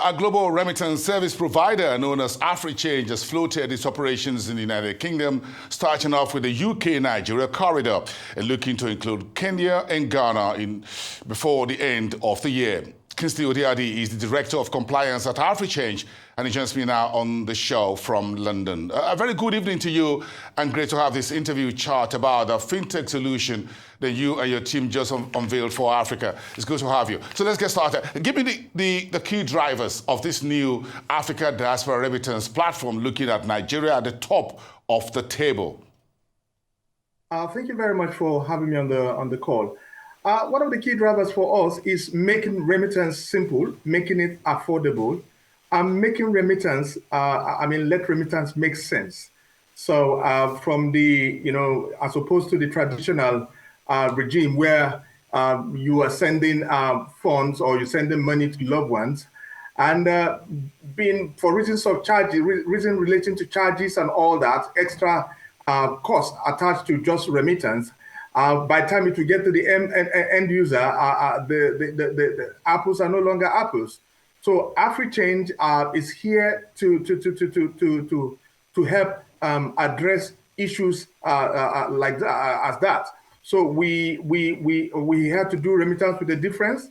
A global remittance service provider known as Africhange has floated its operations in the United Kingdom, starting off with the UK-Nigeria corridor and looking to include Kenya and Ghana before the end of the year. Kingsley Odiadi is the Director of Compliance at Africhange, and he joins me now on the show from London. A very good evening to you, and great to have this interview chat about the fintech solution that you and your team just unveiled for Africa. It's good to have you. So let's get started. Give me the key drivers of this new Africa diaspora remittance platform, looking at Nigeria at the top of the table. Thank you very much for having me on the call. One of the key drivers for us is making remittance simple, making it affordable, and making remittance, let remittance make sense. So from the, as opposed to the traditional regime where you are sending funds or you're sending money to loved ones, and being for reasons of charges, reason relating to charges and all that, extra cost attached to just remittance, by the time it will get to the end user, the apples are no longer apples. So Africhange is here to help address issues like that. So we had to do remittance with a difference,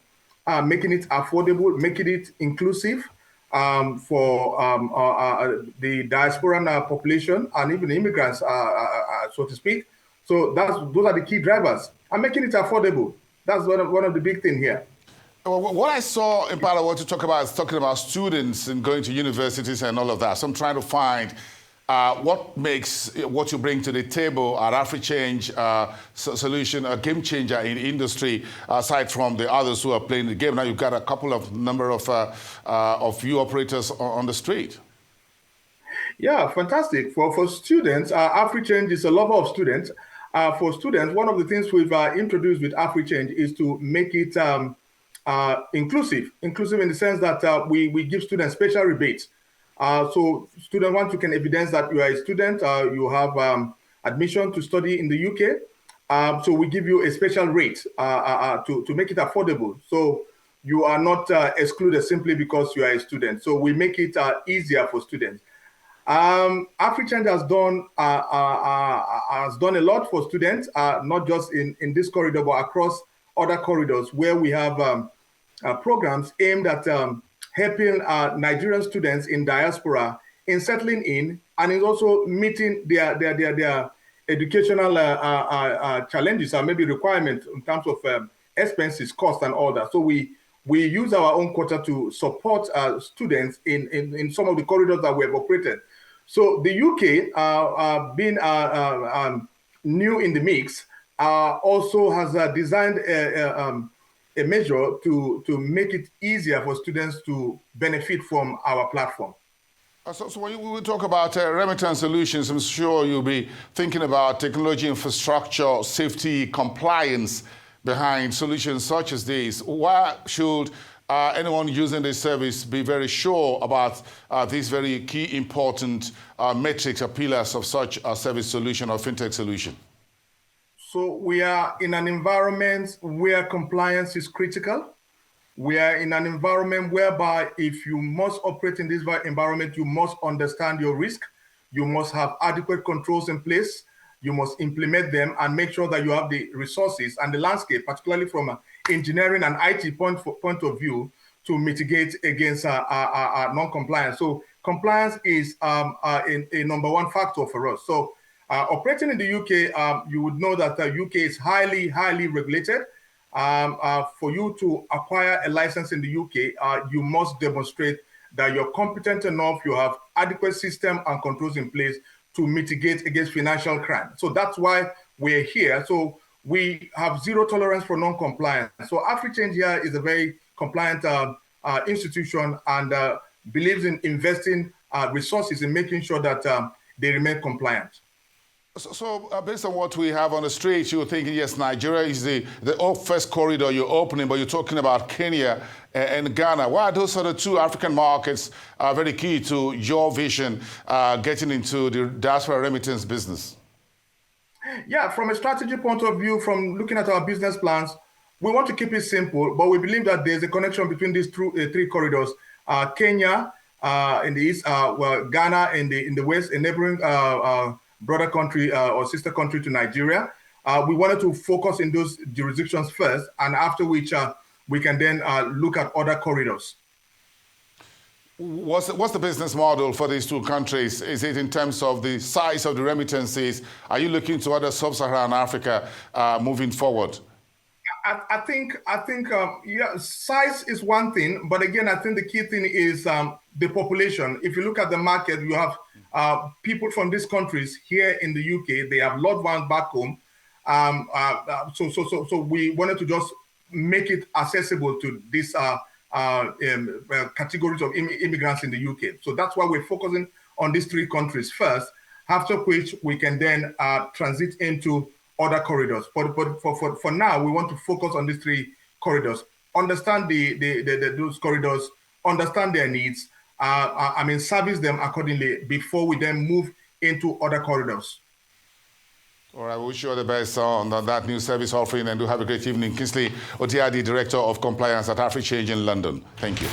making it affordable, making it inclusive for the diaspora population and even immigrants, so to speak. So those are the key drivers. And making it affordable. That's one of the big things here. Well, what I saw in part of what you talk about is talking about students and going to universities and all of that. So I'm trying to find what makes what you bring to the table at Africhange solution a game changer in the industry, aside from the others who are playing the game. Now you've got a couple of number of you operators on the street. Yeah, fantastic. For students, Africhange is a lover of students. For students, one of the things we've introduced with Africhange is to make it inclusive in the sense that we give students special rebates. So student, once you can evidence that you are a student, you have admission to study in the UK, so we give you a special rate to make it affordable. So you are not excluded simply because you are a student. So we make it easier for students. Africhange has done a lot for students, not just in this corridor, but across other corridors where we have programs aimed at helping Nigerian students in diaspora in settling in, and is also meeting their educational challenges or maybe requirements in terms of expenses, cost, and all that. So we use our own quota to support students in some of the corridors that we have operated. So the UK, being new in the mix, also has designed a measure to make it easier for students to benefit from our platform. So when we talk about remittance solutions, I'm sure you'll be thinking about technology infrastructure, safety, compliance behind solutions such as these. Why should anyone using this service be very sure about these very key important metrics or pillars of such a service solution or fintech solution? So we are in an environment where compliance is critical. We are in an environment whereby if you must operate in this environment, you must understand your risk. You must have adequate controls in place. You must implement them and make sure that you have the resources and the landscape, particularly from an engineering and IT point of view, to mitigate against non-compliance. So compliance is a number one factor for us. So operating in the UK, you would know that the UK is highly regulated. For you to acquire a license in the UK, you must demonstrate that you're competent enough, you have adequate system and controls in place to mitigate against financial crime. So that's why we're here. So we have zero tolerance for non-compliance. So Africhange here is a very compliant institution and believes in investing resources in making sure that they remain compliant. So based on what we have on the street, you're thinking, yes, Nigeria is the first corridor you're opening, but you're talking about Kenya and Ghana. Why are those other two African markets very key to your vision getting into the diaspora remittance business? Yeah, from a strategy point of view, from looking at our business plans, we want to keep it simple, but we believe that there's a connection between these three corridors Kenya in the east, well, Ghana in the west, a neighboring brother country or sister country to Nigeria. We wanted to focus in those jurisdictions first, and after which we can then look at other corridors. What's the business model for these two countries? Is it in terms of the size of the remittances? Are you looking to other sub-Saharan Africa moving forward? I think yeah, size is one thing, but again, I think the key thing is the population. If you look at the market, you have people from these countries here in the UK. They have loved ones back home. So we wanted to just make it accessible to these categories of immigrants in the UK. So that's why we're focusing on these three countries first, after which we can then transit into other corridors. But for now, we want to focus on these three corridors, understand those corridors, understand their needs, service them accordingly before we then move into other corridors. All right, we wish you all the best on that new service offering, and do have a great evening. Kingsley Odiadi, Director of Compliance at Africhange in London. Thank you.